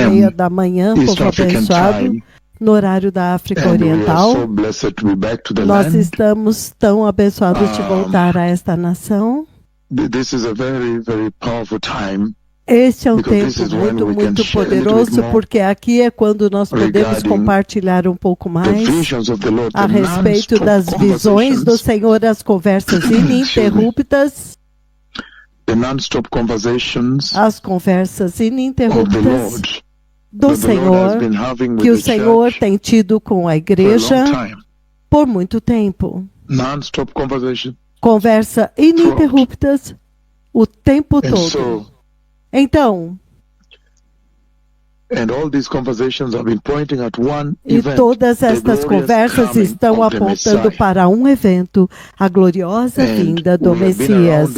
11h30 da manhã, povo abençoado, no horário da África Oriental. Nós estamos tão abençoados de voltar a esta nação. Este é um tempo muito poderoso, porque aqui é quando nós podemos compartilhar um pouco mais a respeito das visões do Senhor, as conversas ininterruptas, as conversas ininterruptas do Senhor, que o Senhor tem tido com a igreja por muito tempo. Conversa ininterruptas o tempo todo. Então, e todas estas conversas estão apontando para um evento, a gloriosa vinda do Messias.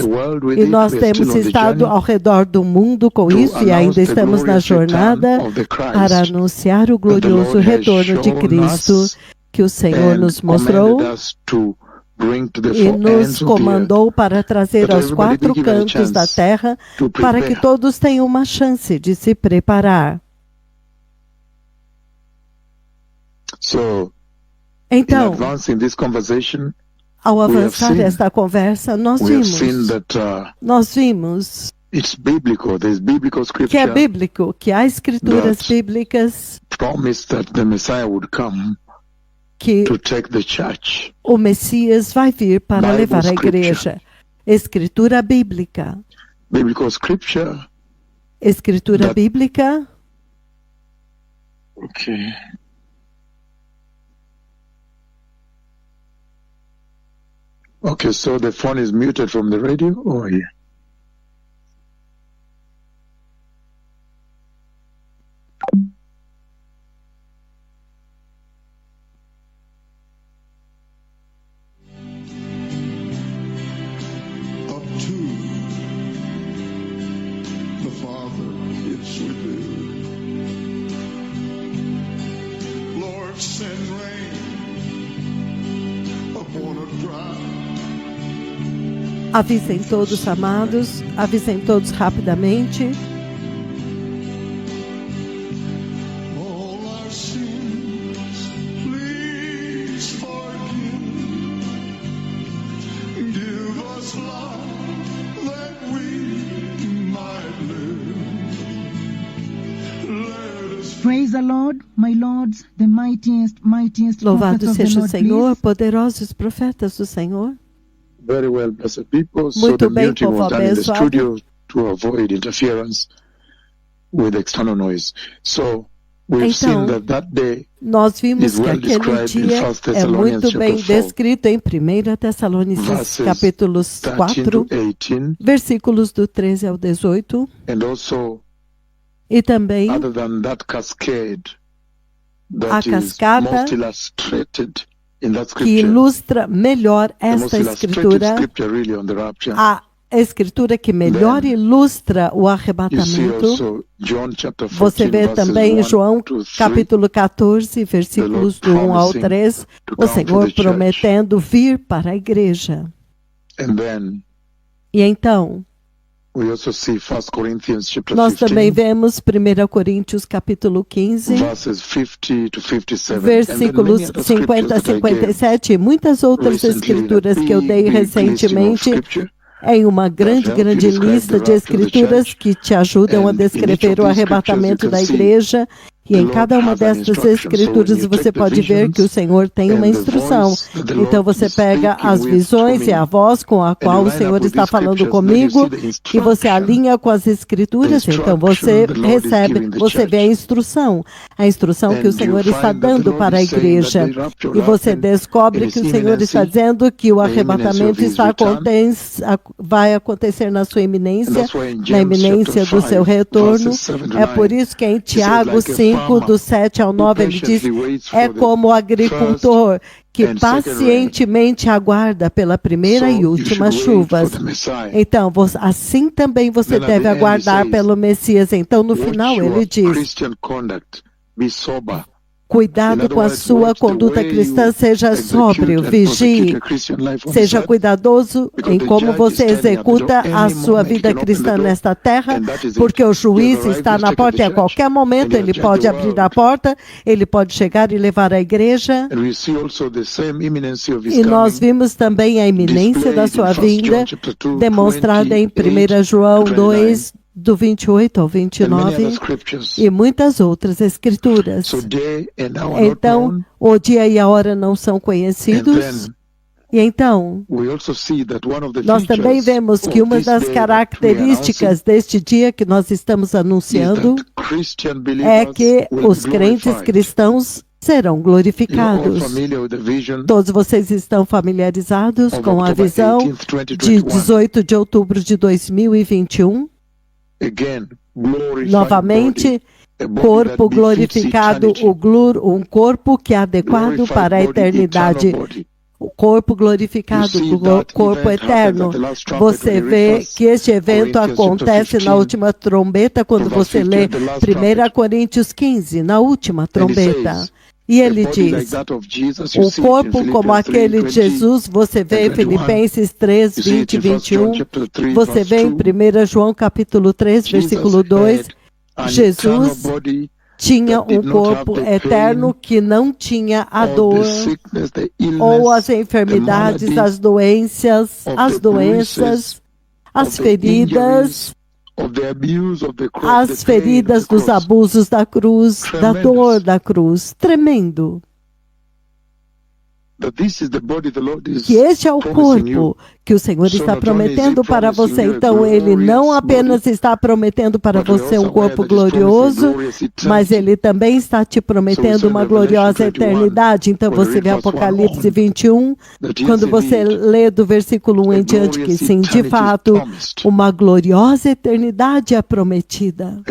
E nós temos estado ao redor do mundo com isso e ainda estamos na jornada para anunciar o glorioso retorno de Cristo que o Senhor nos mostrou e nos comandou para trazer aos 4 cantos da terra para que todos tenham uma chance de se preparar. Então, ao avançar esta conversa, nós vimos que é bíblico, que há escrituras bíblicas que o Messias vai vir para levar a igreja. Escritura bíblica. Escritura bíblica. Okay. Okay, so the phone is muted from the radio? Oh, yeah. Avisem todos, amados, avisem todos rapidamente. Praise the Lord, my lords, the mightiest Louvado seja o Senhor, poderosos profetas do Senhor. Very well, blessed people. So Muito the bem, muting povo was done in the abençoado. studio to avoid interference with external noise. So we've seen Então, that day nós vimos is que well aquele described in dia 1 é Thessalonians muito bem chapter 4, descrito em 1 Tessalonicenses verses capítulos 13 4, to 18, versículos do 13 ao 18, and also e também other than that cascade a that is cascata most illustrated in that que scripture, ilustra melhor the most esta illustrated escritura, scripture really on the rapture. a escritura que melhor ilustra o You see arrebatamento. also John chapter Você 14 vê verses também em 1 João to 3, capítulo 14, versículos do 1 ao 3, o Senhor prometendo vir para a igreja. and then E então, we also see 1 Corinthians chapter nós também 15 vemos 1 Coríntios capítulo 15, verses 50 to 57, versículos and then many other 50 a scriptures that I gave 57 e muitas outras recently, escrituras that que eu dei big list of recentemente scripture em uma grande help you describe lista the de rapture of the escrituras church. que te ajudam a And in each descrever of o these arrebatamento scriptures da you can see igreja. E the em Lord cada uma has an destas instruction. So escrituras when you você take the pode ver que o visions Senhor tem uma and the instrução. voice that the Então Lord você is pega speaking as with visões to e me, a voz com a and qual you o line Senhor up with está these falando scriptures, then you comigo, see the e você instruction. alinha com as escrituras, então você The Lord is recebe, giving the você vê a instrução que o And Senhor you está find that the dando Lord para a is saying that igreja. the rapture E você happened descobre in que its o Senhor está imminency, dizendo que o the imminency arrebatamento of his está return. vai acontecer na sua And iminência, that's why in na James iminência chapter do seu 5, retorno. verses 7 to É por 9, isso que em he says, Tiago like a 5, farmer do 7 ao who 9, ele diz, patiently waits é for the como o agricultor que and second rain. pacientemente aguarda pela primeira So e you última should wait for chuvas. the Messiah. Então, assim também você Then at deve the end he aguardar says, pelo Messias. Então, no Watch final, your ele diz, Christian conduct, be sober, Cuidado com a sua conduta cristã, seja sóbrio, vigie, seja cuidadoso em como você executa a sua vida cristã nesta terra, porque o juiz está na porta e a qualquer momento ele pode abrir a porta, ele pode chegar e levar a igreja. E nós vimos também a iminência da sua vinda, demonstrada em 1 João 2, do 28 ao 29, e muitas outras escrituras. Então, o dia e a hora não são conhecidos. E então, nós também vemos que uma das características deste dia que nós estamos anunciando é que os crentes cristãos serão glorificados. Todos vocês estão familiarizados com a visão de 18 de outubro de 2021? Novamente, corpo glorificado, um corpo que é adequado para a eternidade. O corpo glorificado, o corpo eterno. Você vê que este evento acontece na última trombeta, quando você lê 1 Coríntios 15, na última trombeta. E ele diz, o corpo como aquele de Jesus, você vê em Filipenses 3, 20 e 21, você vê em 1 João capítulo 3, versículo 2, Jesus tinha um corpo eterno que não tinha a dor, ou as enfermidades, as doenças, as feridas, dos abusos da cruz, da dor da cruz. Tremendo. Que este é o corpo que o Senhor está prometendo para você. Então, Ele não apenas está prometendo para você um corpo glorioso, mas Ele também está te prometendo uma gloriosa eternidade. Então, você vê Apocalipse 21, quando você lê do versículo 1 em diante, que sim, de fato, uma gloriosa eternidade é prometida.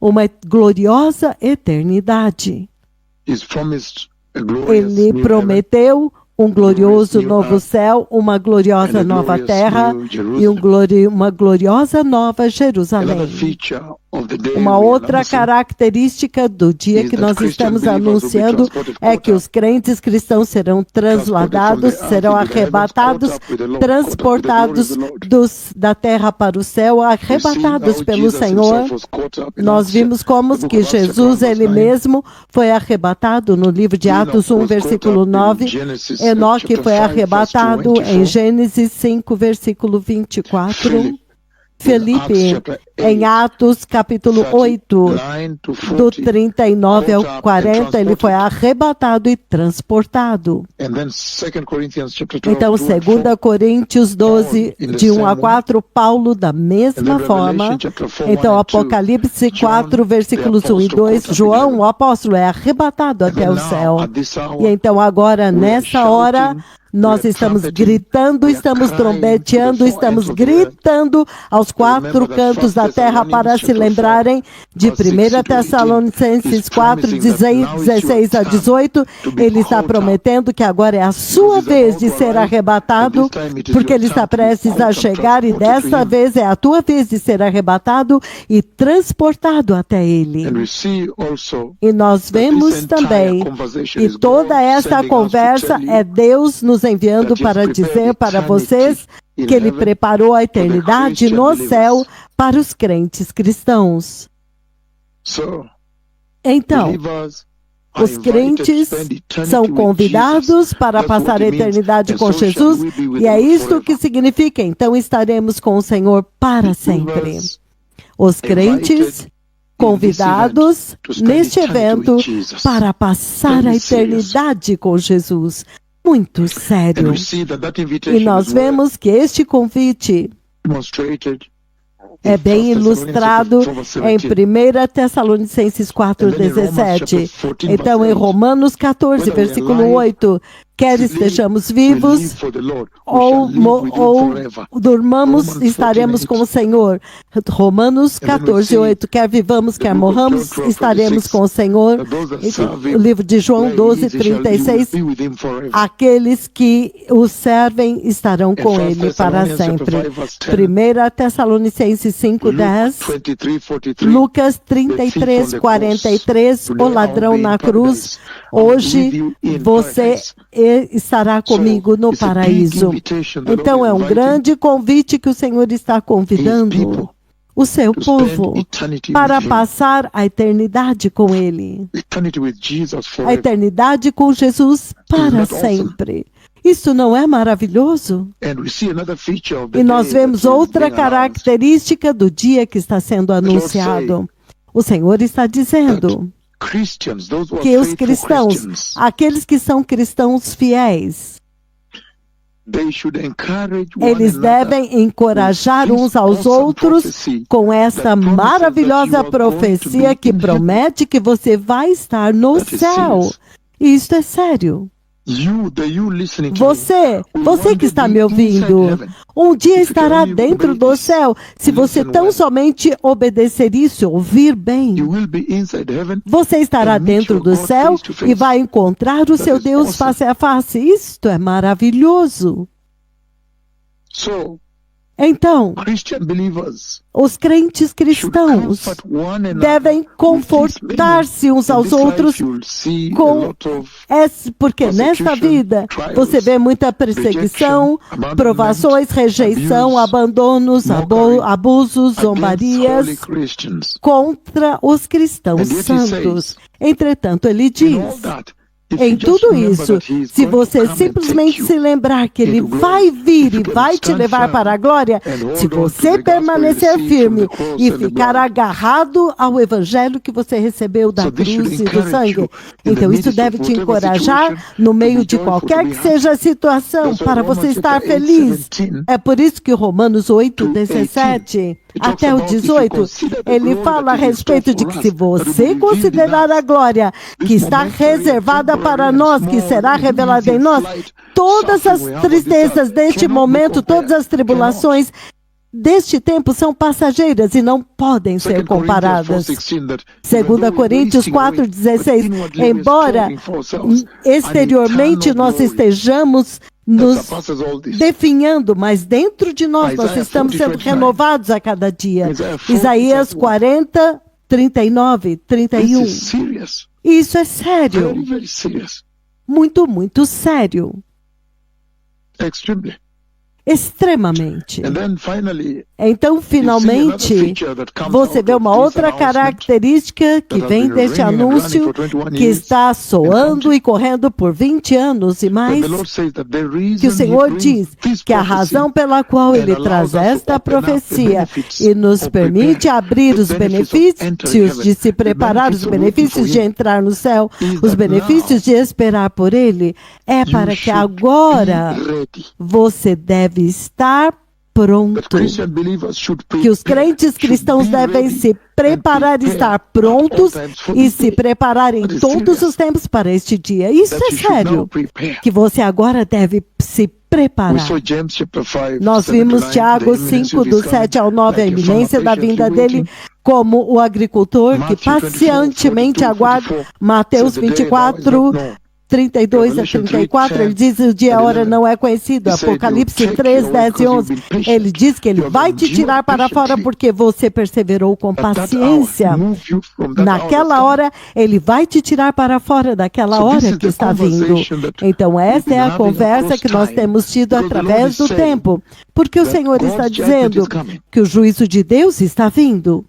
Uma gloriosa eternidade. Ele prometeu um glorioso novo céu, uma gloriosa nova terra e uma gloriosa nova Jerusalém. Uma outra característica do dia que nós estamos anunciando é que os crentes cristãos serão transladados, serão arrebatados, transportados da terra para o céu, arrebatados pelo Senhor. Nós vimos como que Jesus, Ele mesmo, foi arrebatado no livro de Atos 1, versículo 9. Enoque foi arrebatado em Gênesis 5, versículo 24. Felipe, em Atos capítulo 8, do 39 ao 40, ele foi arrebatado e transportado. Então, 2 Coríntios 12, de 1 a 4, Paulo da mesma forma. Então, Apocalipse 4, versículos 1 e 2, João, o apóstolo, é arrebatado até o céu. E então, agora, nessa hora, nós estamos gritando, estamos trombeteando, estamos gritando aos quatro cantos da terra para se lembrarem de 1 Tessalonicenses 4, 16 a 18. Ele está prometendo que agora é a sua vez de ser arrebatado, porque ele está prestes a chegar e dessa vez é a tua vez de ser arrebatado e transportado até ele. E nós vemos também que toda essa conversa é Deus nos enviando para dizer para vocês que Ele preparou a eternidade no céu para os crentes cristãos. Então, os crentes são convidados para passar a eternidade com Jesus, e é isto que significa, então estaremos com o Senhor para sempre. Os crentes convidados neste evento para passar a eternidade com Jesus. Muito sério. E nós vemos que este convite é bem ilustrado em 1 Tessalonicenses 4, 17. Então, em Romanos 14, versículo 8, quer estejamos vivos ou durmamos, estaremos com o Senhor. Romanos 14:8, quer vivamos, quer morramos, estaremos com o Senhor. O livro de João 12:36, aqueles que o servem estarão com ele para sempre. 1 Tessalonicenses 5:10, Lucas 33:43, o ladrão na cruz. Hoje você estará comigo no paraíso. Então é um grande convite que o Senhor está convidando o seu povo para passar a eternidade com Ele. A eternidade com Jesus para sempre. Isso não é maravilhoso? E nós vemos outra característica do dia que está sendo anunciado. O Senhor está dizendo que os cristãos, aqueles que são cristãos fiéis, eles devem encorajar uns aos outros com essa maravilhosa profecia que promete que você vai estar no céu. Isto é sério. Você que está me ouvindo, um dia estará dentro do céu. Se você tão somente obedecer isso, ouvir bem, você estará dentro do céu e vai encontrar o seu Deus face a face. Isto é maravilhoso. Então, os crentes cristãos devem confortar-se uns aos outros porque nesta vida você vê muita perseguição, provações, rejeição, abandonos, abusos, zombarias contra os cristãos santos. Entretanto, ele diz: em tudo isso, se você simplesmente se lembrar que Ele vai vir e vai te levar para a glória, se você permanecer firme e ficar agarrado ao Evangelho que você recebeu da cruz e do sangue, então isso deve te encorajar no meio de qualquer que seja a situação, para você estar feliz. É por isso que Romanos 8:17 até o 18, ele fala a respeito de que se você considerar a glória que está reservada para nós, que será revelada em nós, todas as tristezas deste momento, todas as tribulações deste tempo são passageiras e não podem ser comparadas. 2 Coríntios 4:16, embora exteriormente nós estejamos nos definhando, mas dentro de nós estamos sendo renovados a cada dia. Isaías 40:39-31. Isso é sério. Muito, muito sério. Extremamente. Então, finalmente, você vê uma outra característica que vem deste anúncio que está soando e correndo por 20 anos e mais, que o Senhor diz que a razão pela qual Ele traz esta profecia e nos permite abrir os benefícios de se preparar, os benefícios de entrar no céu, os benefícios de esperar por Ele, é para que agora você deve estar pronto. Que os crentes cristãos devem se preparar, estar prontos e se preparar em todos os tempos para este dia. Isso é sério. Que você agora deve se preparar. Nós vimos Tiago 5:7-9, a iminência da vinda dele, como o agricultor que pacientemente aguarda. Mateus 24:32-34, ele diz: o dia e a hora não é conhecido. Apocalipse 3:10-11, ele diz que ele vai te tirar para fora porque você perseverou com paciência. Naquela hora, ele vai te tirar para fora daquela hora que está vindo. Então, essa é a conversa que nós temos tido através do tempo. Porque o Senhor está dizendo que o juízo de Deus está vindo.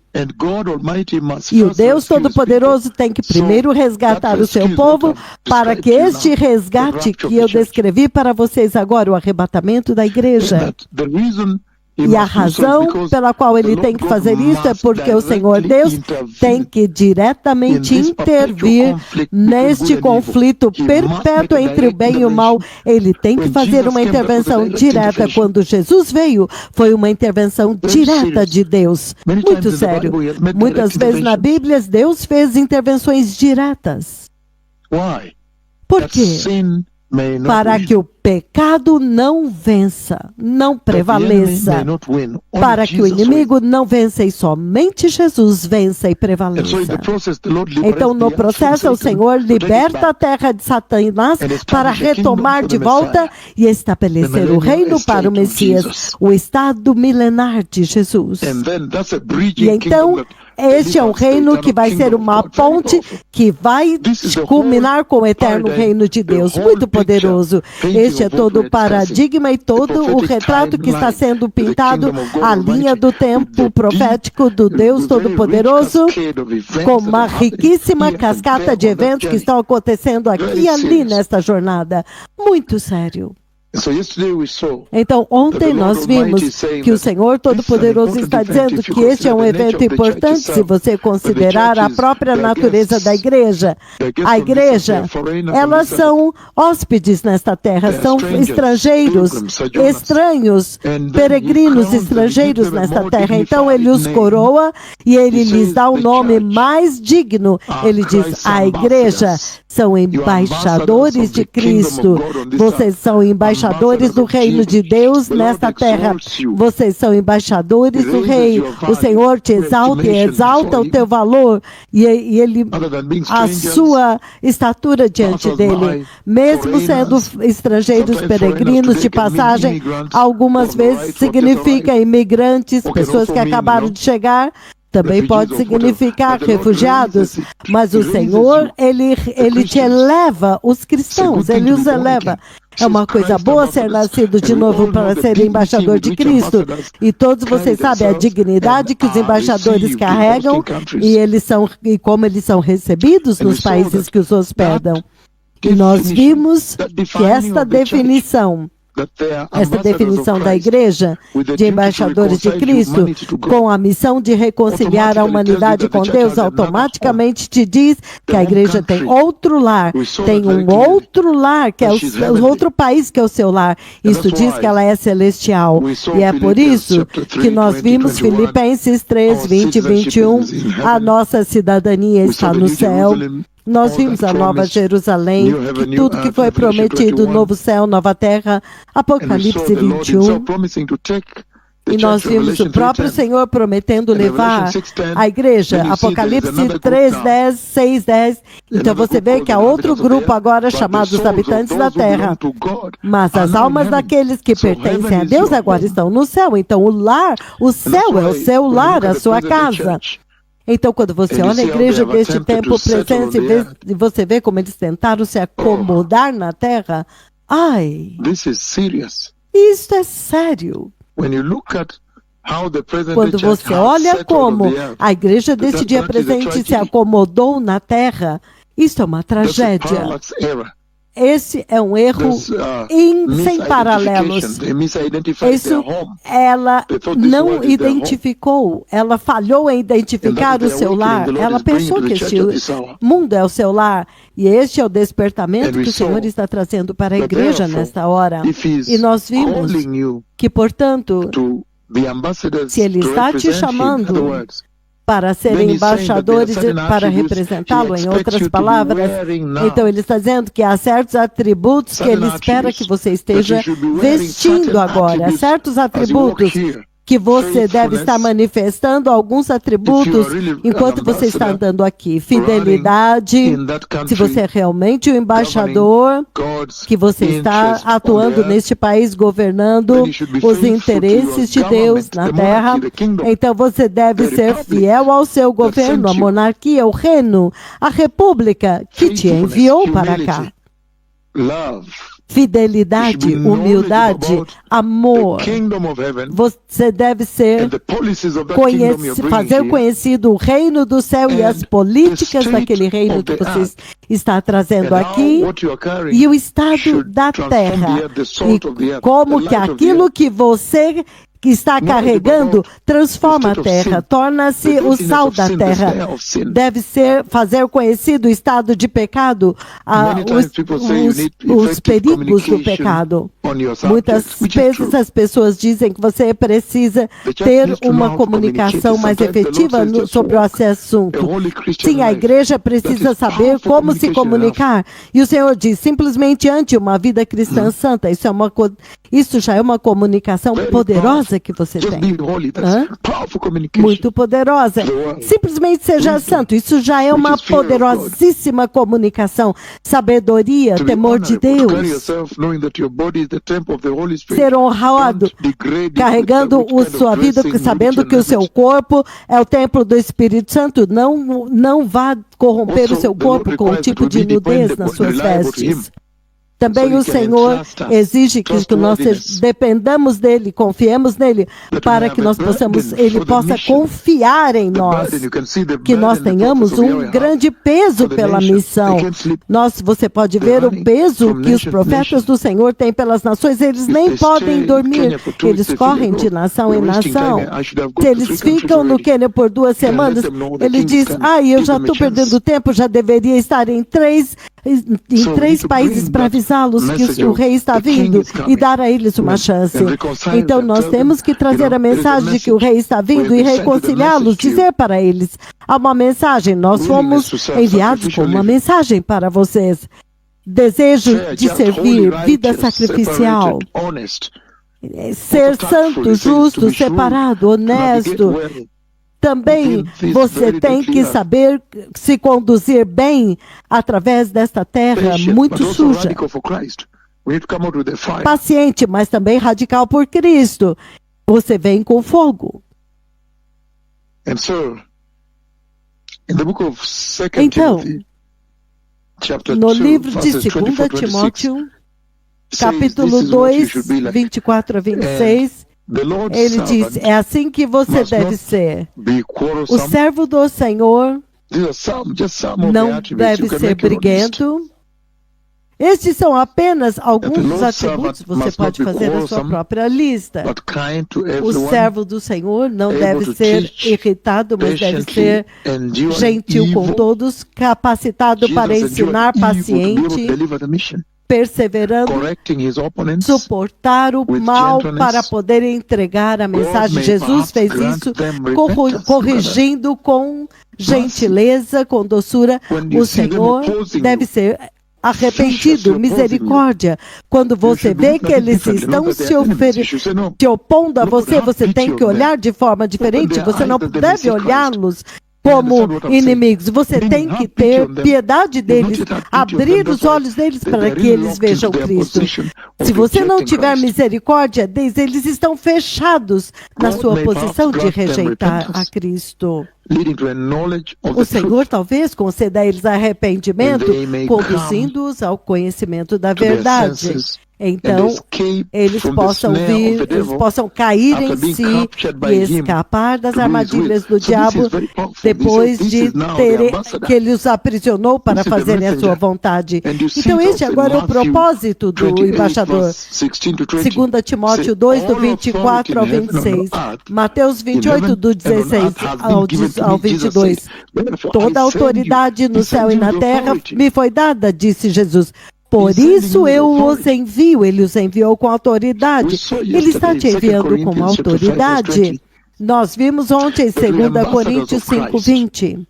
E o Deus Todo-Poderoso tem que primeiro resgatar o seu povo para que este resgate que eu descrevi para vocês agora, o arrebatamento da igreja. E a razão pela qual ele tem que fazer isso é porque o Senhor Deus tem que diretamente intervir neste conflito perpétuo entre o bem e o mal. Ele tem que fazer uma intervenção direta. Quando Jesus veio, foi uma intervenção direta de Deus. Muito sério. Muitas vezes na Bíblia, Deus fez intervenções diretas. Por quê? may not para win. que o pecado não vença, não That the enemy prevaleça, may not win. Only para que o Jesus inimigo não vença e somente Jesus vença e wins. And so in prevaleça. the process, the Lord liberates Então, no the earth from processo, o Satan Senhor to take it liberta a back. terra de Satanás And establish para a kingdom retomar for de the volta Messiah. e estabelecer The o millennial reino para o estate of Messias, Jesus. o estado milenar de Jesus. And then that's a E bridging então, kingdom that este é um delivers the reino que eternal vai ser kingdom of uma God. Very ponte powerful. que vai This is the culminar com o whole eterno paradigm, reino de the Deus. whole Muito picture, poderoso. painting Este é of what todo we o are discussing. paradigma e todo o prophetic retrato que está timeline sendo of the pintado, kingdom of God a linha Almighty, do with tempo the profético do deep, Deus very rich Todo-Poderoso, cascade of events com that uma are happening riquíssima here and cascata there de on that eventos que journey. estão acontecendo aqui Very e ali serious. nesta jornada. Muito sério. So yesterday we saw Então, ontem nós vimos que o Senhor Todo-Poderoso está dizendo que este é um evento importante se você considerar a própria natureza da igreja. A igreja, elas são hóspedes nesta terra, são estrangeiros, estranhos, peregrinos estrangeiros nesta terra. Então, ele os coroa e ele lhes dá o nome mais digno. Ele diz, a igreja são embaixadores de Cristo. Vocês são embaixadores do reino de Deus nesta terra. Vocês são embaixadores do rei. O Senhor te exalta e exalta o teu valor e ele a sua estatura diante dele. Mesmo sendo estrangeiros peregrinos de passagem, algumas vezes significa imigrantes, pessoas que acabaram de chegar. Também pode significar refugiados, mas o Senhor, ele te eleva, os cristãos, ele os eleva. É uma coisa boa ser nascido de novo para ser embaixador de Cristo. E todos vocês sabem a dignidade que os embaixadores carregam e como eles são recebidos nos países que os hospedam. E nós vimos que esta definição da igreja, de embaixadores de Cristo, com a missão de reconciliar a humanidade com Deus, automaticamente te diz que a igreja tem outro lar, tem um outro lar, que é o outro país que é o seu lar. Isso diz que ela é celestial. E é por isso que nós vimos Filipenses 3, 20 e 21, a nossa cidadania está no céu. Nós vimos a Nova Jerusalém, que tudo que foi prometido, novo céu, nova terra, Apocalipse 21. E nós vimos o próprio Senhor prometendo levar a igreja, Apocalipse 3:10, 6:10. Então você vê que há outro grupo agora chamados os habitantes da terra. Mas as almas daqueles que pertencem a Deus agora estão no céu. Então o céu é o seu lar, a sua casa. Então, quando você olha a igreja deste tempo presente e você vê como eles tentaram se acomodar na terra, isso é sério. Quando você olha como a igreja deste dia presente se acomodou na terra, isso é uma tragédia. Esse é um erro sem paralelos. Isso, ela não identificou, ela falhou em identificar o seu lar. Ela pensou que este mundo é o seu lar. E este é o despertamento que o Senhor está trazendo para a igreja nesta hora. E nós vimos que, portanto, se Ele está te chamando para serem embaixadores e para representá-lo, em outras palavras. Então ele está dizendo que há certos atributos que ele espera que você esteja vestindo agora, certos atributos que você deve estar manifestando, alguns atributos enquanto você está andando aqui. Fidelidade, se você é realmente o embaixador, que você está atuando neste país, governando os interesses de Deus na terra, então você deve ser fiel ao seu governo, a monarquia, o reino, a república que te enviou para cá. Fidelidade, humildade, amor. Você deve fazer conhecido o reino do céu e as políticas daquele reino que você está trazendo aqui e o estado da terra. E como que aquilo que você que está carregando, transforma a terra, torna-se o sal da terra. Deve fazer conhecido o estado de pecado, os perigos do pecado. Muitas vezes as pessoas dizem que você precisa ter uma comunicação mais efetiva sobre o assunto. Sim, a igreja precisa saber como se comunicar. E o Senhor diz, simplesmente ante uma vida cristã santa. Isso já é uma comunicação poderosa que você tem. Muito poderosa. Simplesmente seja santo. Isso já é uma poderosíssima comunicação. Sabedoria, temor de Deus. Ser honrado, carregando sua vida, sabendo que o seu corpo é o templo do Espírito Santo. Não vá corromper o seu corpo com um tipo de nudez nas suas vestes. Também o Senhor exige que nós dependamos dele, confiemos nele, para que ele possa confiar em nós, que nós tenhamos um grande peso pela missão. Você pode ver o peso que os profetas do Senhor têm pelas nações, eles nem podem dormir, eles correm de nação em nação. Se eles ficam no Quênia por 2 semanas, ele diz, eu já estou perdendo tempo, já deveria estar em três países para avisá-los que o rei está vindo e dar a eles uma chance. Então nós temos que trazer a mensagem de que o rei está vindo e reconciliá-los, dizer para eles, há uma mensagem, nós fomos enviados com uma mensagem para vocês. Desejo de servir, vida sacrificial, ser santo, justo, separado, honesto. Também você tem que saber se conduzir bem através desta terra muito suja. Paciente, mas também radical por Cristo. Você vem com fogo. Então, no livro de 2 Timóteo, capítulo 2, 24 a 26, ele diz, é assim que você deve ser. O servo do Senhor não deve ser briguento. Estes são apenas alguns dos atributos, você pode fazer a sua própria lista. O servo do Senhor não deve ser irritado, mas deve ser gentil com todos, capacitado para ensinar, paciente, perseverando, suportar o mal para poder entregar a mensagem. Jesus fez isso, corrigindo com gentileza, com doçura. O Senhor deve ser arrependido, misericórdia. Quando você vê que eles estão se opondo a você, você tem que olhar de forma diferente. Você não deve olhá-los como inimigos. Você tem que ter piedade deles, abrir os olhos deles para que eles vejam Cristo. Se você não tiver misericórdia deles, eles estão fechados na sua posição de rejeitar a Cristo. O Senhor talvez conceda a eles arrependimento, conduzindo-os ao conhecimento da verdade. Então, eles possam cair em si e escapar das armadilhas do diabo depois de que ele os aprisionou para fazerem a sua vontade. Então, este agora é o propósito do embaixador. 2 Timóteo 2, do 24 ao 26. Mateus 28, do 16 ao 22. Toda a autoridade no céu e na terra me foi dada, disse Jesus. Por isso eu os envio. Ele os enviou com autoridade. Ele está te enviando com autoridade. Nós vimos ontem em 2 Coríntios 5:20.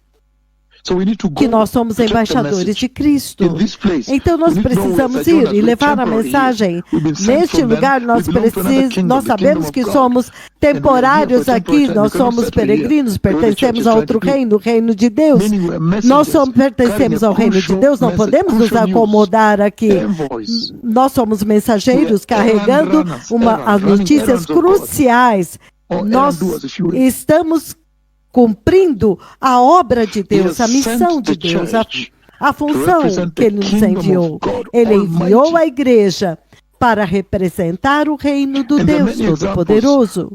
Que nós somos embaixadores de Cristo. Então nós precisamos ir e levar a mensagem. Neste lugar nós sabemos que somos temporários aqui, nós somos peregrinos, pertencemos a outro reino, o reino de Deus. Nós pertencemos ao reino de Deus, não podemos nos acomodar aqui. Nós somos mensageiros carregando as notícias cruciais. Nós estamos cumprindo a obra de Deus, a missão de Deus, a função que Ele nos enviou. Ele enviou a igreja para representar o reino do Deus Todo-Poderoso.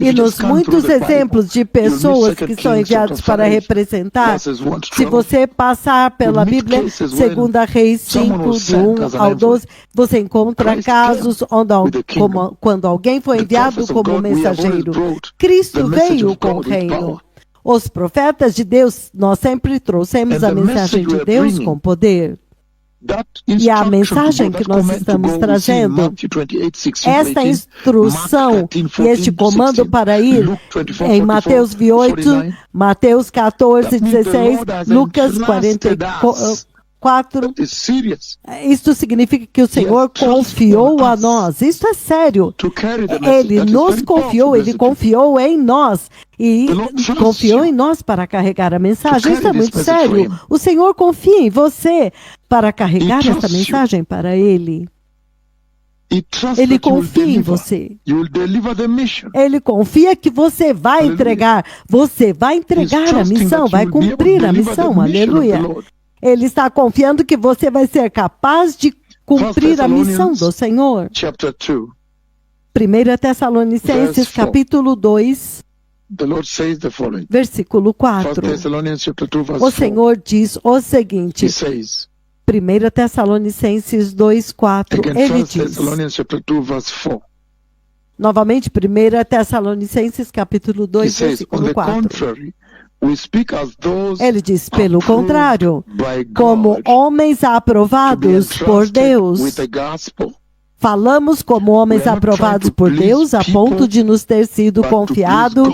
E nos muitos exemplos de pessoas que são enviadas para representar, se você passar pela Bíblia, 2 Reis 5, do 1 ao 12, você encontra casos onde, quando alguém foi enviado como mensageiro. Cristo veio com o reino. Os profetas de Deus, nós sempre trouxemos a mensagem de Deus com poder. E a mensagem que nós estamos trazendo, esta instrução e este comando para ir em Mateus 8, Mateus 14, 16, Lucas 44, isto significa que o Senhor confiou a nós. Isso é sério. Ele nos confiou, Ele confiou em nós. E confiou em nós para carregar a mensagem. Isso é muito sério. O Senhor confia em você para carregar essa mensagem para Ele. Ele confia em você. Ele confia que você vai entregar. Você vai entregar a missão, vai cumprir a missão. Aleluia. Ele está confiando que você vai ser capaz de cumprir a missão do Senhor. 1 Tessalonicenses, capítulo 2, versículo 4. O Senhor diz o seguinte, 1 Tessalonicenses 2, 4, ele diz, novamente, 1 Tessalonicenses, capítulo 2, versículo 4. Ele diz, pelo contrário, como homens aprovados por Deus, falamos como homens aprovados por Deus a ponto de nos ter sido confiado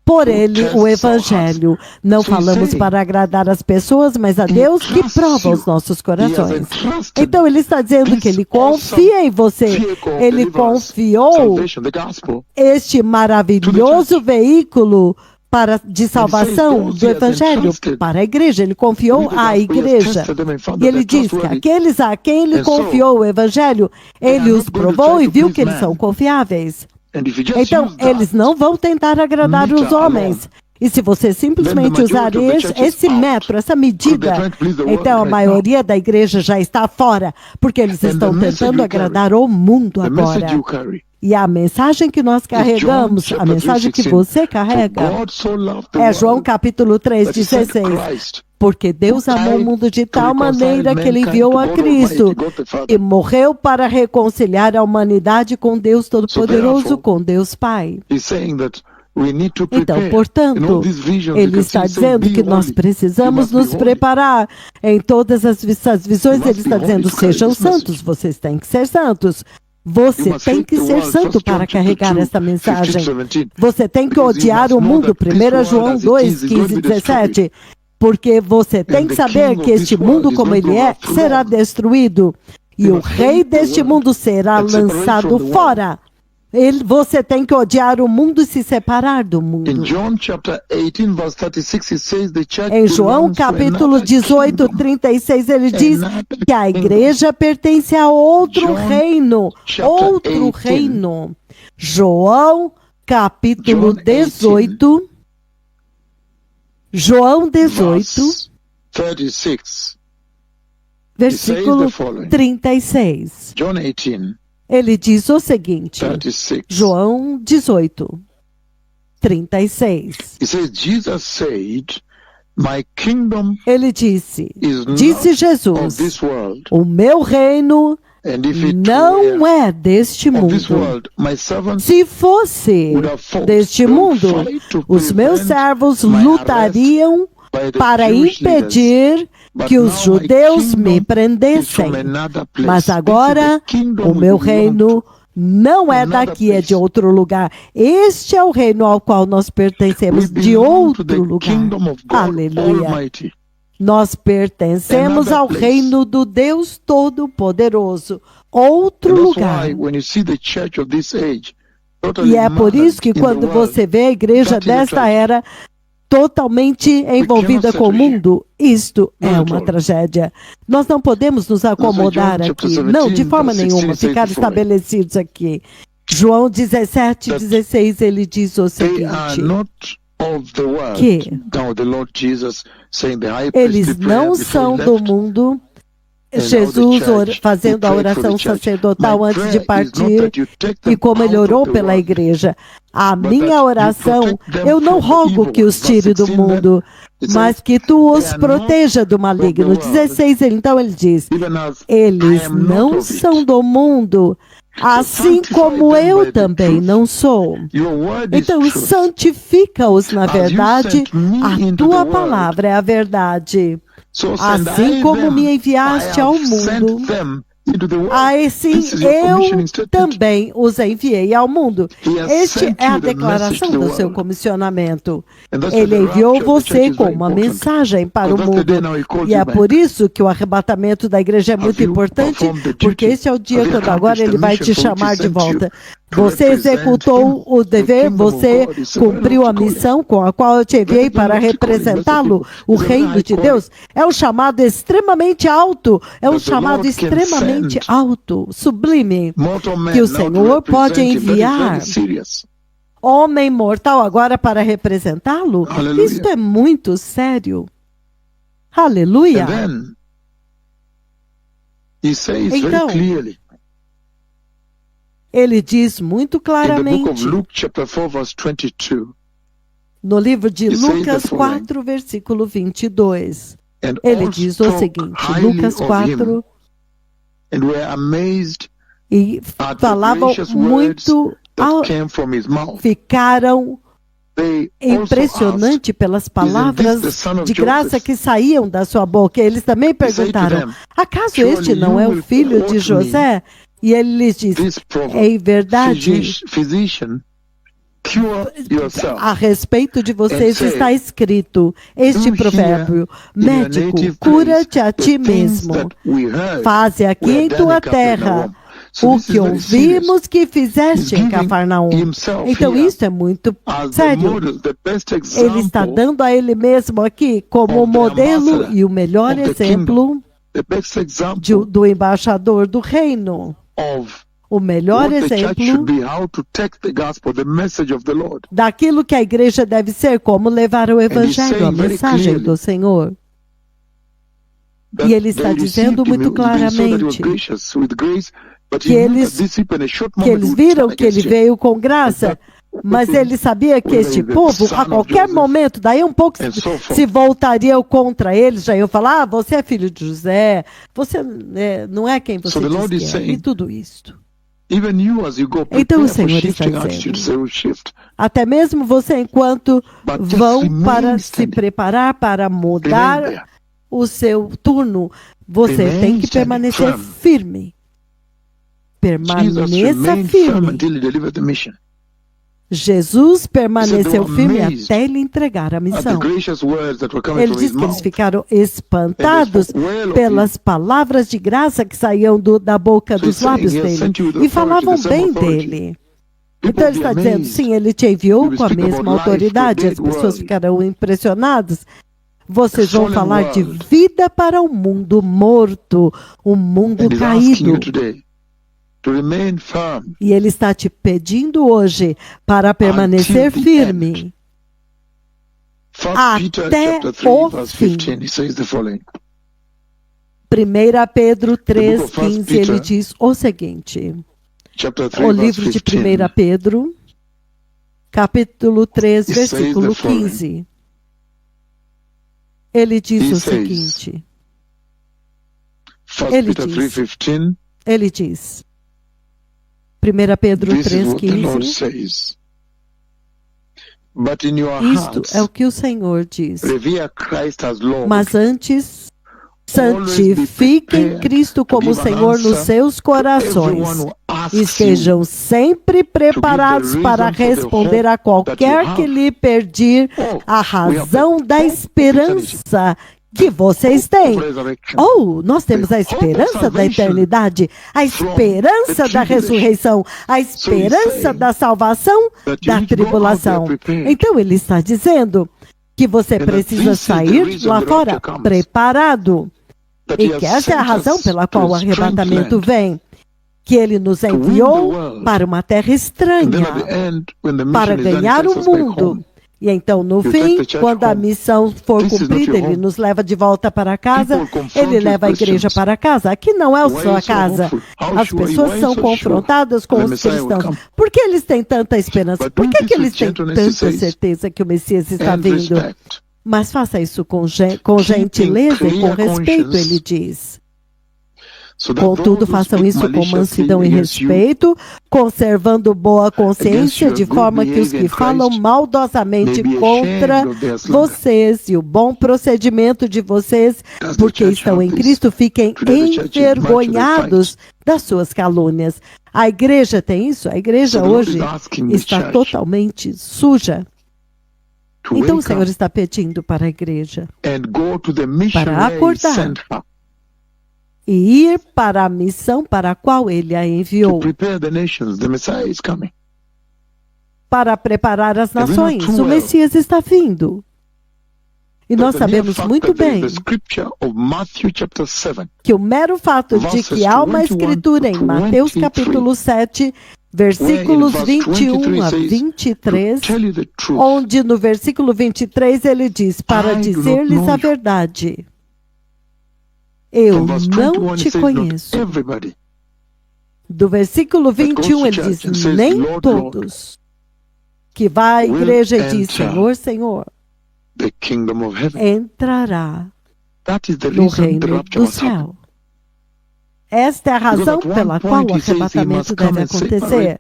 por Ele o Evangelho. Não falamos para agradar as pessoas, mas a Deus que prova os nossos corações. Então Ele está dizendo que Ele confia em você. Ele confiou este maravilhoso veículo de salvação do Evangelho para a igreja. Ele confiou à igreja. E ele diz que aqueles a quem ele confiou o Evangelho, ele os provou e viu que eles são confiáveis. Então, eles não vão tentar agradar os homens. E se você simplesmente usar esse metro, essa medida, então a maioria da igreja já está fora, porque eles estão tentando agradar o mundo agora. E a mensagem que nós carregamos, a mensagem que você carrega, é João capítulo 3, 16. Porque Deus amou o mundo de tal maneira que Ele enviou a Cristo e morreu para reconciliar a humanidade com Deus Todo-Poderoso, com Deus Pai. Então, portanto, ele está dizendo que nós precisamos nos preparar em todas essas visões. Ele está dizendo, sejam santos, vocês têm que ser santos. Você tem que ser santo para carregar esta mensagem. Você tem que odiar o mundo. 1 João 2, 15 e 17. Porque você tem que saber que este mundo como ele é, será destruído. E o rei deste mundo será lançado fora. Você tem que odiar o mundo e se separar do mundo. Em João capítulo 18, 36, ele diz que a igreja pertence a outro reino. Outro reino. João capítulo 18. João 18, versículo 36. Ele diz o seguinte, João 18, 36. Ele disse Jesus, o meu reino não é deste mundo. Se fosse deste mundo, os meus servos lutariam para impedir que os judeus me prendessem. Mas agora, o meu reino não é daqui, é de outro lugar. Este é o reino ao qual nós pertencemos, de outro lugar. Aleluia. Nós pertencemos ao reino do Deus Todo-Poderoso, outro lugar. E é por isso que quando você vê a igreja desta era totalmente envolvida com o mundo, isto é uma tragédia. Nós não podemos nos acomodar aqui. Não, de forma nenhuma, ficar estabelecidos aqui. João 17, 16, ele diz o seguinte, que eles não são do mundo, Jesus fazendo a oração sacerdotal antes de partir e como ele orou pela igreja. A minha oração, eu não rogo que os tire do mundo, mas que tu os proteja do maligno. 16, então ele diz, eles não são do mundo, assim como eu também não sou. Então santifica-os na verdade, a tua palavra é a verdade. Assim como me enviaste ao mundo, assim eu também os enviei ao mundo. Este é a declaração do seu comissionamento. Ele enviou você com uma mensagem para o mundo. E é por isso que o arrebatamento da igreja é muito importante, porque esse é o dia quando agora ele vai te chamar de volta. Você executou o dever, você cumpriu a missão com a qual eu te enviei para representá-lo, o reino de Deus. É um chamado extremamente alto, é um chamado extremamente alto, sublime, que o Senhor pode enviar homem mortal agora para representá-lo. Isto é muito sério. Aleluia. Então, ele diz muito claramente no livro de Lucas 4, versículo 22. Ele diz o seguinte, Lucas 4, e falavam muito, ficaram impressionantes pelas palavras de graça que saíam da sua boca. Eles também perguntaram, acaso este não é o filho de José? E ele lhes disse, em verdade, a respeito de vocês está escrito este provérbio, médico, cura-te a ti mesmo. Faze aqui em tua terra o que ouvimos que fizeste em Cafarnaum. Então isso é muito sério. Ele está dando a ele mesmo aqui como o modelo e o melhor exemplo do embaixador do reino. O melhor exemplo daquilo que a igreja deve ser, como levar o evangelho, a mensagem do Senhor. E ele está dizendo muito claramente que eles viram que ele veio com graça, mas ele sabia que este povo, a qualquer momento, daí um pouco se voltariam contra eles, já iam falar, você é filho de José, você não é quem você diz que é, e tudo isso. Então o Senhor está dizendo, até mesmo você enquanto vão para se preparar para mudar o seu turno, você tem que permanecer firme. Permaneça firme. Jesus permaneceu firme até lhe entregar a missão. Ele diz que eles ficaram espantados pelas palavras de graça que saíam da boca dos lábios dele e falavam bem dele. Então ele está dizendo, sim, ele te enviou com a mesma autoridade. As pessoas ficarão impressionadas. Vocês vão falar de vida para um mundo morto, um mundo caído. E ele está te pedindo hoje para permanecer firme até o fim. 1 Pedro 3,15, ele diz o seguinte, o livro de 1 Pedro, capítulo 3, versículo 15. Ele diz o seguinte, ele diz, 1 Pedro 3,15, isto é o que o Senhor diz, mas antes santifiquem Cristo como Senhor nos seus corações, estejam sempre preparados para responder a qualquer que lhe pedir a razão da esperança que vocês têm. Nós temos a esperança da eternidade, a esperança da ressurreição, a esperança da salvação da tribulação. Então ele está dizendo que você precisa sair lá fora preparado. E que essa é a razão pela qual o arrebatamento vem. Que ele nos enviou para uma terra estranha, para ganhar o mundo. E então, no fim, quando a missão for cumprida, ele nos leva de volta para casa, ele leva a igreja para casa. Aqui não é a sua casa. As pessoas são confrontadas com os cristãos. Por que eles têm tanta esperança? Por que eles têm tanta certeza que o Messias está vindo? Mas faça isso com gentileza e com respeito, ele diz. Contudo, façam isso com mansidão e respeito, conservando boa consciência, de forma que os que falam maldosamente contra vocês e o bom procedimento de vocês, porque estão em Cristo, fiquem envergonhados das suas calúnias. A igreja tem isso? A igreja hoje está totalmente suja. Então o Senhor está pedindo para a igreja para acordar e ir para a missão para a qual Ele a enviou, para preparar as nações. O Messias está vindo. E nós sabemos muito bem que o mero fato de que há uma escritura em Mateus capítulo 7, versículos 21 a 23, onde no versículo 23 ele diz, para dizer-lhes a verdade, eu não te conheço. Do versículo 21 ele diz, nem todos. Que vai à igreja e diz, Senhor, Senhor, entrará no reino do céu. Esta é a razão pela qual o arrebatamento deve acontecer.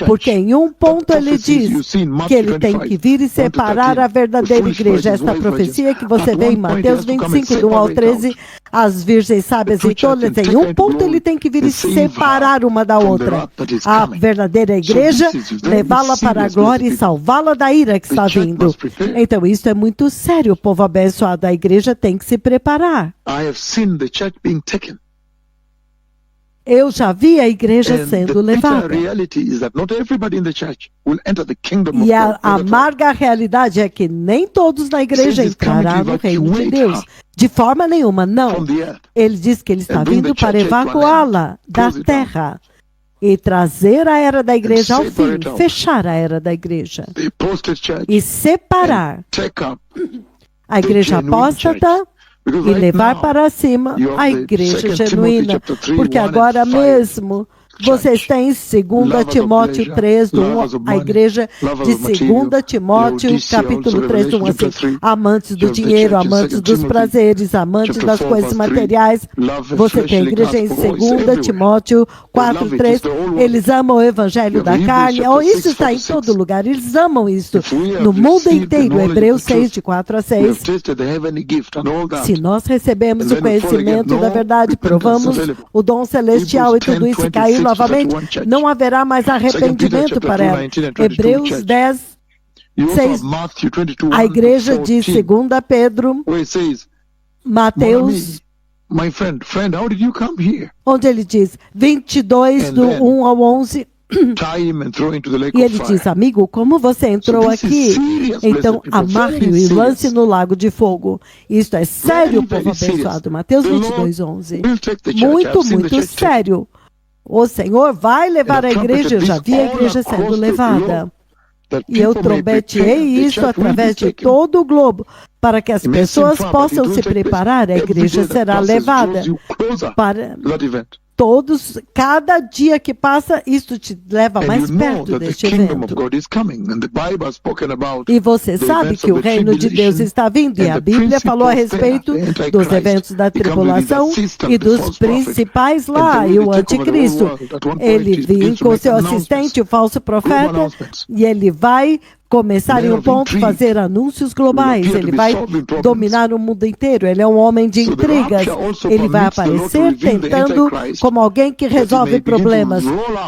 Porque em um ponto ele diz que ele tem que vir e separar a verdadeira igreja. Esta profecia que você vê em Mateus 25, do 1 ao 13, as virgens sábias e tolas, em um ponto ele tem que vir e separar uma da outra. A verdadeira igreja, levá-la para a glória e salvá-la da ira que está vindo. Então isso é muito sério, povo abençoado. A igreja tem que se preparar. Eu já vi a igreja sendo levada. E a amarga realidade é que nem todos na igreja entrarão no reino de Deus. De forma nenhuma, não. Ele diz que ele está vindo para evacuá-la da terra e trazer a era da igreja ao fim, fechar a era da igreja e separar a igreja apóstata e levar para cima a igreja genuína. Porque agora mesmo vocês têm 2 Timóteo 3, do 1, a igreja de 2 Timóteo, capítulo 3, do 1 a 5. Amantes do dinheiro, amantes dos prazeres, amantes das coisas materiais. Você tem a igreja em 2 Timóteo 4, 3. Eles amam o evangelho da carne. Isso está em todo lugar. Eles amam isso. No mundo inteiro. Hebreus 6, de 4 a 6. Se nós recebemos o conhecimento da verdade, provamos o dom celestial e tudo isso caiu novamente, não haverá mais arrependimento para ela. Hebreus 10, 6. A igreja de 2 Pedro, Mateus, onde ele diz, 22, do 1 ao 11, e ele diz, amigo, como você entrou aqui? Então amarre-o e lance no lago de fogo. Isto é sério, povo abençoado. Mateus 22, 11. Muito, muito sério. O Senhor vai levar a igreja, eu já vi a igreja sendo levada. E eu trombeteei isso através de todo o globo, para que as pessoas possam se preparar. A igreja será levada para todos, cada dia que passa, isso te leva mais perto deste evento. E você sabe que o reino de Deus está vindo, e a Bíblia falou a respeito dos eventos da tribulação e dos principais lá, e o anticristo. Ele vem com seu assistente, o falso profeta, e ele vai começar em um ponto, fazer anúncios globais. Ele vai dominar o mundo inteiro. Ele é um homem de intrigas. Ele vai aparecer tentando como alguém que resolve problemas.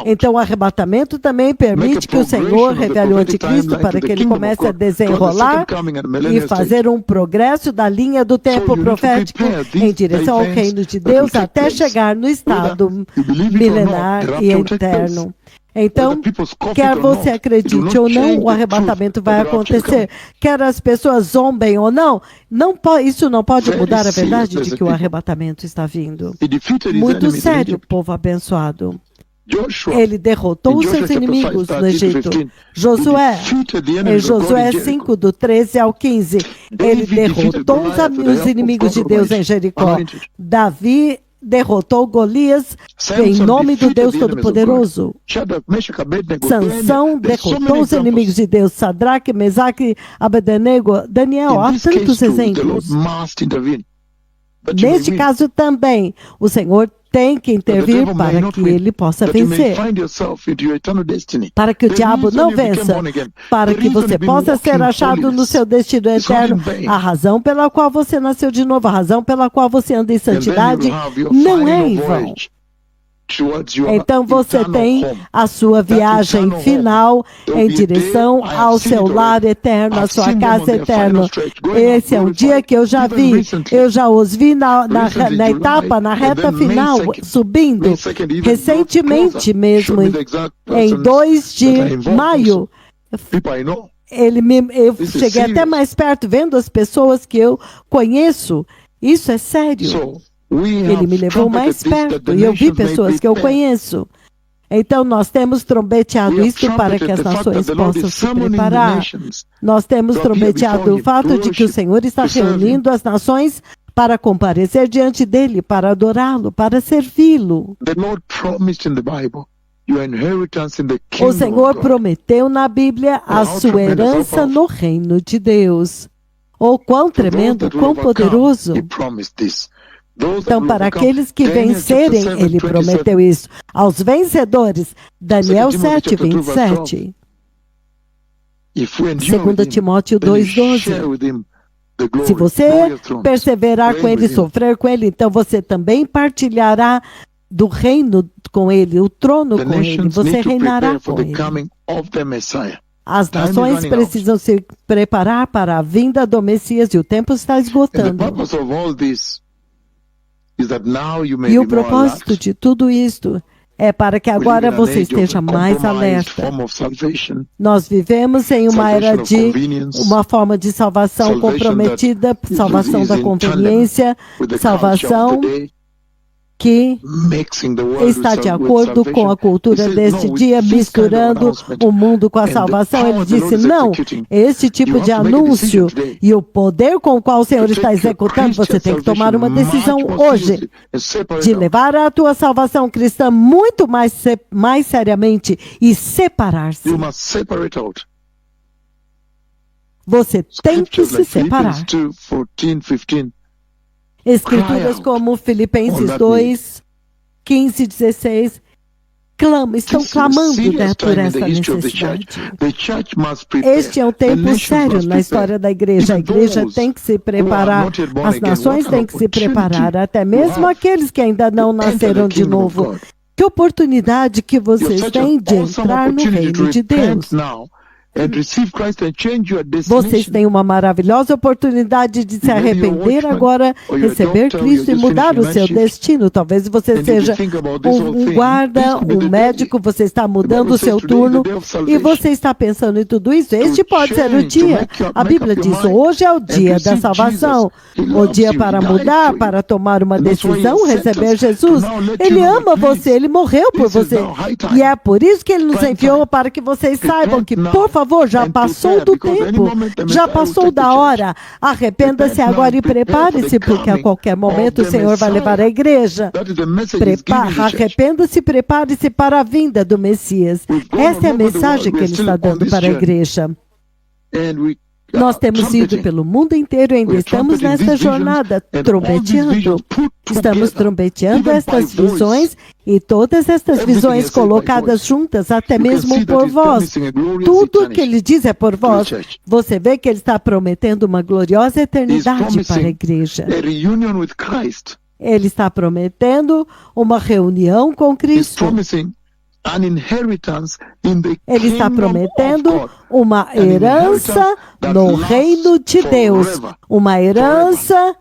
Então o arrebatamento também permite que o Senhor revele o anticristo para que ele comece a desenrolar e fazer um progresso da linha do tempo profético em direção ao reino de Deus até chegar no estado milenar e eterno. Então, quer você acredite ou não, o arrebatamento vai acontecer. Quer as pessoas zombem ou não, isso não pode mudar a verdade de que o arrebatamento está vindo. Muito sério, povo abençoado. Ele derrotou os seus inimigos no Egito. Josué, em Josué 5, do 13 ao 15, ele derrotou os inimigos de Deus em Jericó. Davi derrotou Golias em nome do Deus Todo-Poderoso. Sansão derrotou os inimigos de Deus. Sadraque, Mesaque, Abednego, Daniel. Há tantos exemplos. Neste caso também, o Senhor tem que intervir para que ele possa vencer. Para que o diabo não vença. Para que você possa ser achado no seu destino eterno. A razão pela qual você nasceu de novo, a razão pela qual você anda em santidade, não é em vão. Então você tem a sua viagem final em direção ao seu lar eterno, à sua casa eterna. Esse é um dia que eu já vi. Eu já os vi na reta final, subindo. Recentemente mesmo, em 2 de maio. Eu cheguei até mais perto, vendo as pessoas que eu conheço. Isso é sério. Ele me levou mais perto e eu vi pessoas que eu conheço. Então nós temos trombeteado isso para que as nações possam se preparar. Nós temos trombeteado o fato de que o Senhor está reunindo as nações para comparecer diante dele, para adorá-lo, para servi-lo. O Senhor prometeu na Bíblia a sua herança no reino de Deus. Oh, quão tremendo, quão poderoso! Então, para aqueles que vencerem, ele prometeu isso. Aos vencedores, Daniel 7, 27. 2 Timóteo 2, 12. Se você perseverar com ele, sofrer com ele, então você também partilhará do reino com ele, o trono com ele, você reinará com ele. As nações precisam se preparar para a vinda do Messias e o tempo está esgotando. E o propósito de tudo isto é para que agora você esteja mais alerta. Nós vivemos em uma era de uma forma de salvação comprometida, salvação da conveniência, salvação que está de acordo com a cultura deste dia, misturando o mundo com a salvação. Ele disse, não, esse tipo de anúncio e o poder com o qual o Senhor está executando, você tem que tomar uma decisão hoje de levar a tua salvação cristã muito mais seriamente e separar-se. Você tem que se separar. Escrituras como Filipenses 2, 15 e 16 estão clamando por essa necessidade. Este é um tempo sério na história da igreja. A igreja tem que se preparar, as nações têm que se preparar, até mesmo aqueles que ainda não nasceram de novo. Que oportunidade que vocês têm de entrar no reino de Deus. Vocês têm uma maravilhosa oportunidade de se arrepender agora, receber Cristo e mudar o seu destino. Talvez você seja um guarda, um médico, você está mudando o seu turno e você está pensando em tudo isso. Este pode ser o dia. A Bíblia diz, hoje é o dia da salvação, o dia para mudar, para tomar uma decisão, receber Jesus. Ele ama você, ele morreu por você. E é por isso que ele nos enviou, para que vocês saibam que, por favor, já passou do tempo, já passou da hora. Arrependa-se agora e prepare-se, porque a qualquer momento o Senhor vai levar a igreja. Arrependa-se e prepare-se para a vinda do Messias. Essa é a mensagem que ele está dando para a igreja. Nós temos ido pelo mundo inteiro e ainda estamos nesta jornada, trombeteando. Estamos trombeteando estas visões e todas estas visões colocadas juntas, até mesmo por vós. Tudo que ele diz é por vós. Você vê que ele está prometendo uma gloriosa eternidade para a igreja. Ele está prometendo uma reunião com Cristo. Ele está prometendo uma herança no reino de Deus. Uma herança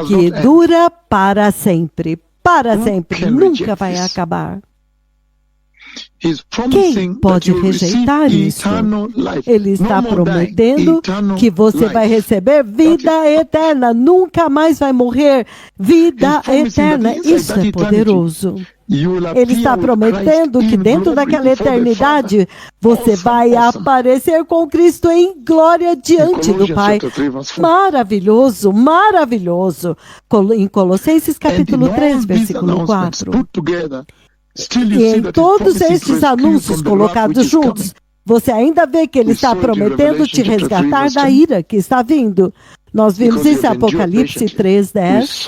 que dura para sempre. Para sempre. Nunca vai acabar. Quem pode rejeitar isso? Ele está prometendo que você vai receber vida eterna, nunca mais vai morrer, vida eterna. Isso é poderoso. Ele está prometendo que dentro daquela eternidade você vai aparecer com Cristo em glória diante do Pai. Maravilhoso, maravilhoso. Em Colossenses capítulo 3, versículo 4. E em todos estes anúncios colocados juntos, você ainda vê que ele está prometendo te resgatar da ira que está vindo. Nós vimos isso em Apocalipse 3:10.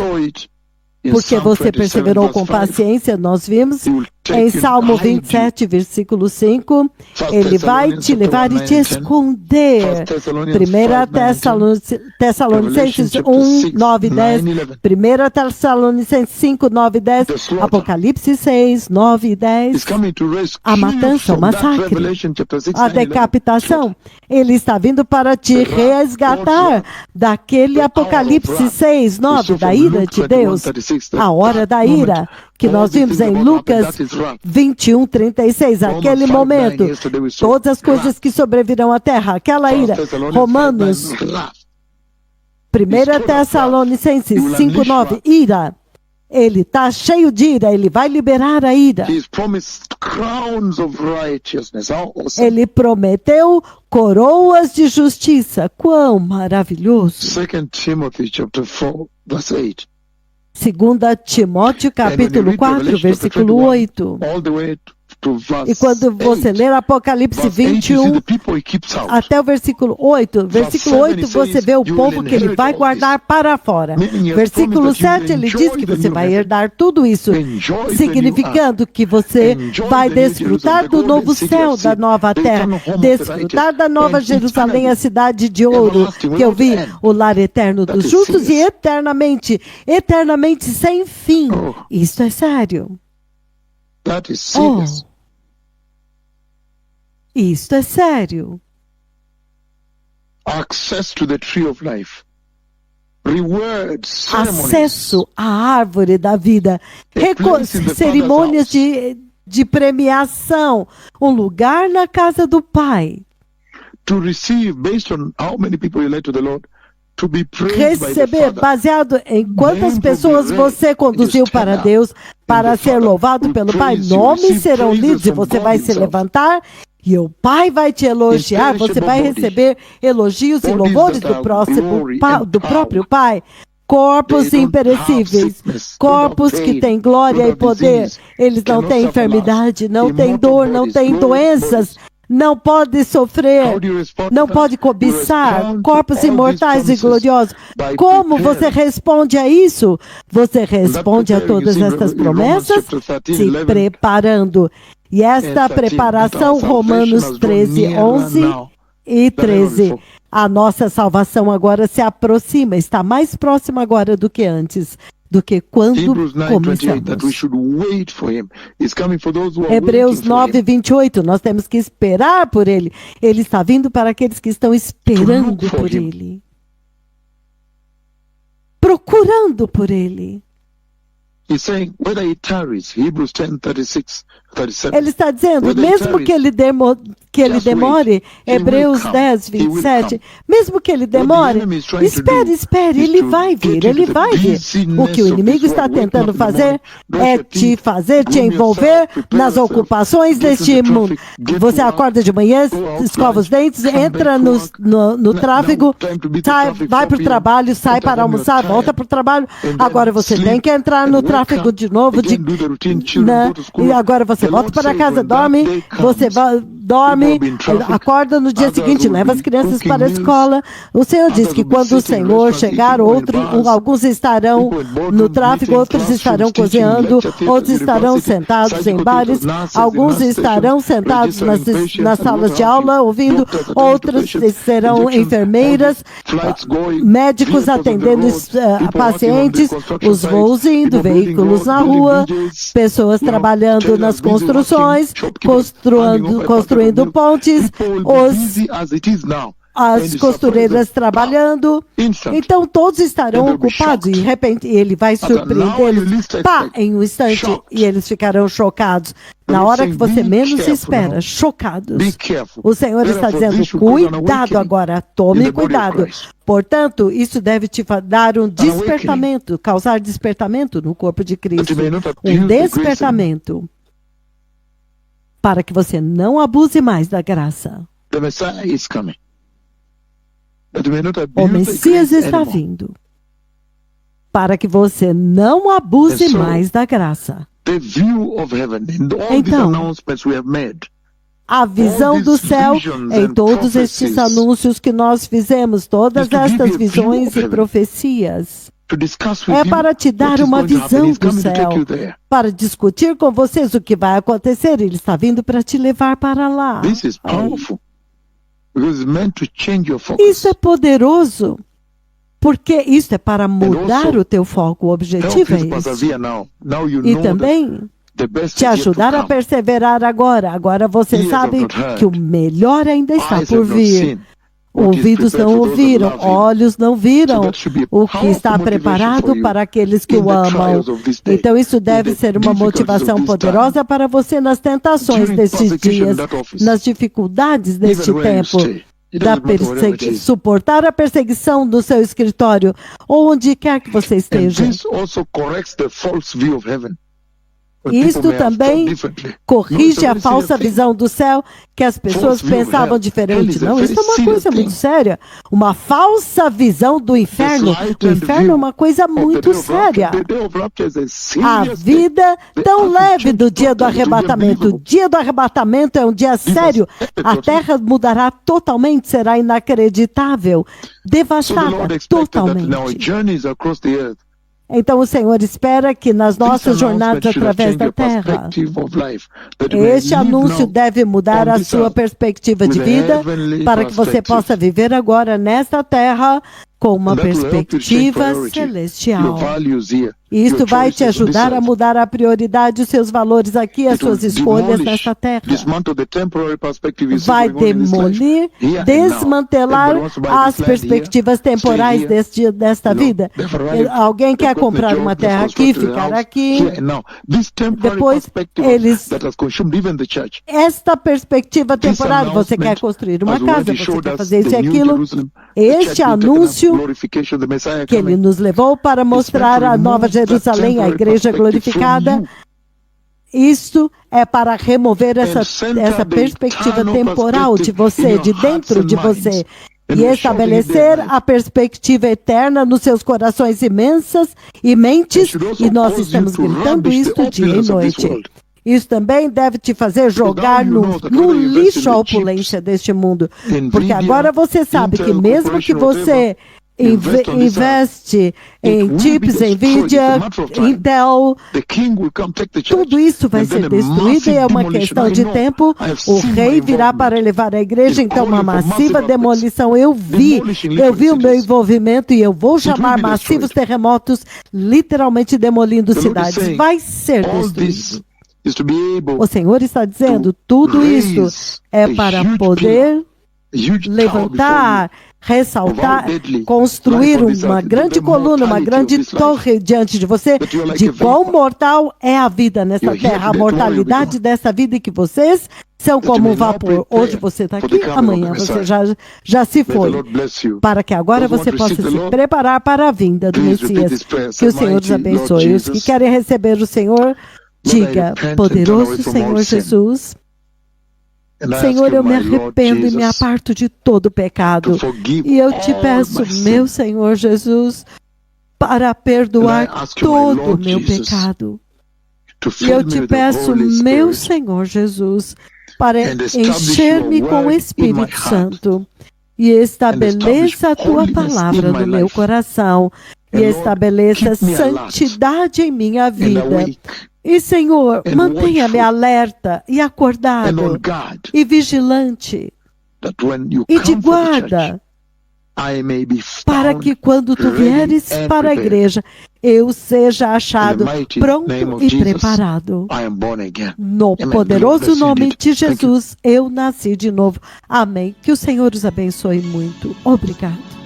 Porque você perseverou com paciência, nós vimos em Salmo 27, versículo 5, ele vai te levar e te esconder. 1 Tessalonicenses 1, 9 e 10, 1 Tessalonicenses 5, 9 e 10, Apocalipse 6, 9 e 10, a matança, o massacre, a decapitação. Ele está vindo para te resgatar daquele Apocalipse 6, 9, da ira de Deus, a hora da ira, que nós vimos em Lucas 21, 36, aquele momento, todas as coisas que sobrevirão à terra, aquela ira. Romanos, 1 Tessalonicenses 5, 9, ira. Ele está cheio de ira, ele vai liberar a ira. Ele prometeu coroas de justiça. Quão maravilhoso! 2 Timóteo capítulo 4, versículo 8. E quando você ler Apocalipse 21, até o versículo 8, você vê o povo que ele vai guardar para fora. Versículo 7, ele diz que você vai herdar tudo isso, significando que você vai desfrutar do novo céu, da nova terra, desfrutar da nova Jerusalém, a cidade de ouro, que eu vi, o lar eterno dos justos e eternamente sem fim. Isso é sério. Isto é sério. Acesso à árvore da vida. Cerimônias de premiação. Um lugar na casa do Pai. Receber baseado em quantas pessoas você conduziu para Deus para ser louvado pelo Pai. Nomes serão lidos e você vai se levantar e o Pai vai te elogiar. Você vai receber elogios e louvores do próprio Pai. Corpos imperecíveis, corpos que têm glória e poder. Eles não têm enfermidade, não têm dor, não têm doenças. Não pode sofrer, não pode cobiçar, corpos imortais e gloriosos. Como você responde a isso? Você responde a todas estas promessas se preparando. E esta preparação, Romanos 13, 11 e 13. A nossa salvação agora se aproxima, está mais próxima agora do que antes. Do que quando começamos. Hebreus 9, 28, nós temos que esperar por Ele. Ele está vindo para aqueles que estão esperando por Ele. Procurando por Ele. Ele está dizendo, mesmo que ele demore, Hebreus 10, 27, mesmo que ele demore, espere, ele vai vir. O que o inimigo está tentando fazer é te envolver nas ocupações deste mundo. Você acorda de manhã, escova os dentes, entra no tráfego, vai para o trabalho, sai para almoçar, volta para o trabalho. Agora você tem que entrar no tráfego de novo, e agora você volta para casa, dorme, acorda no dia seguinte, leva as crianças para a escola. O Senhor diz que quando o Senhor chegar, alguns estarão no tráfego, outros estarão cozinhando, outros estarão sentados em bares, alguns estarão sentados nas salas de aula ouvindo, outros serão enfermeiras, médicos atendendo pacientes, os voos indo, veículos na rua, pessoas trabalhando nas construções, construindo pontes. as costureiras trabalhando, então todos estarão ocupados e de repente ele vai surpreendê-los, pá, em um instante, e eles ficarão chocados. Na hora que você menos espera, chocados. O Senhor está dizendo, cuidado agora, tome cuidado. Portanto, isso deve te dar um despertamento, causar despertamento no corpo de Cristo. Um despertamento para que você não abuse mais da graça. O Messias está vindo para que você não abuse mais da graça. Então, a visão do céu em todos estes anúncios que nós fizemos, todas estas visões e profecias, é para te dar uma visão do céu, para discutir com vocês o que vai acontecer. Ele está vindo para te levar para lá. Isso é poderoso, porque isso é para mudar o teu foco. O objetivo é esse. E também te ajudar a perseverar agora. Agora você sabe que o melhor ainda está por vir. Ouvidos não ouviram, olhos não viram o que está preparado para aqueles que o amam. Então isso deve ser uma motivação poderosa para você nas tentações desses dias, nas dificuldades deste tempo. Suportar a perseguição do seu escritório, ou onde quer que você esteja. Isto também corrige a falsa visão do céu, que as pessoas pensavam diferente. Não, isso é uma coisa muito séria. Uma falsa visão do inferno. O inferno é uma coisa muito séria. A vida tão leve do dia do arrebatamento. O dia do arrebatamento é um dia sério. A terra mudará totalmente, será inacreditável, devastada totalmente. Então o Senhor espera que nas nossas jornadas através da terra, este anúncio deve mudar a sua perspectiva de vida para que você possa viver agora nesta terra com uma perspectiva celestial. E isto vai te ajudar a mudar a prioridade, os seus valores aqui, as suas escolhas nesta terra. Vai demolir, desmantelar as perspectivas temporais desta vida. Alguém quer comprar uma terra aqui, ficar aqui. Depois, esta perspectiva temporária, você quer construir uma casa, você quer fazer isso e aquilo. Este anúncio que ele nos levou para mostrar a Nova Jerusalém, a igreja glorificada, isto é para remover essa perspectiva temporal de você, de dentro de você, e estabelecer a perspectiva eterna nos seus corações imensas e mentes, e nós estamos gritando isto dia e noite. Isso também deve te fazer jogar no lixo a opulência deste mundo. Porque agora você sabe que mesmo que você investe em chips, Nvidia, Intel, tudo isso vai ser destruído e é uma questão de tempo. O rei virá para levar a igreja, então uma massiva demolição. Eu vi o meu envolvimento e eu vou chamar massivos terremotos, literalmente demolindo cidades. Vai ser destruído. O Senhor está dizendo, tudo isso é para poder levantar, ressaltar, construir uma grande coluna, uma grande torre diante de você, de quão mortal é a vida nesta terra, a mortalidade dessa vida, e que vocês são como um vapor. Hoje você está aqui, amanhã você já se foi. Para que agora você possa se preparar para a vinda do Messias. Que o Senhor os abençoe. Os que querem receber o Senhor, diga, poderoso Senhor Jesus, Senhor, eu me arrependo e me aparto de todo pecado. E eu te peço, meu Senhor Jesus, para perdoar todo o meu pecado. E eu te peço, meu Senhor Jesus, para encher-me com o Espírito Santo e estabeleça a tua palavra no meu coração e estabeleça santidade em minha vida. E, Senhor, mantenha-me alerta e acordado e vigilante e de guarda I may be para found que quando tu ready vieres and para a prepared. igreja, eu seja achado In the mighty pronto name of e Jesus, preparado. I am born again. No Amen. poderoso God bless you nome indeed. de Thank you. Jesus, eu nasci de novo. Amém. Que o Senhor os abençoe muito. Obrigado.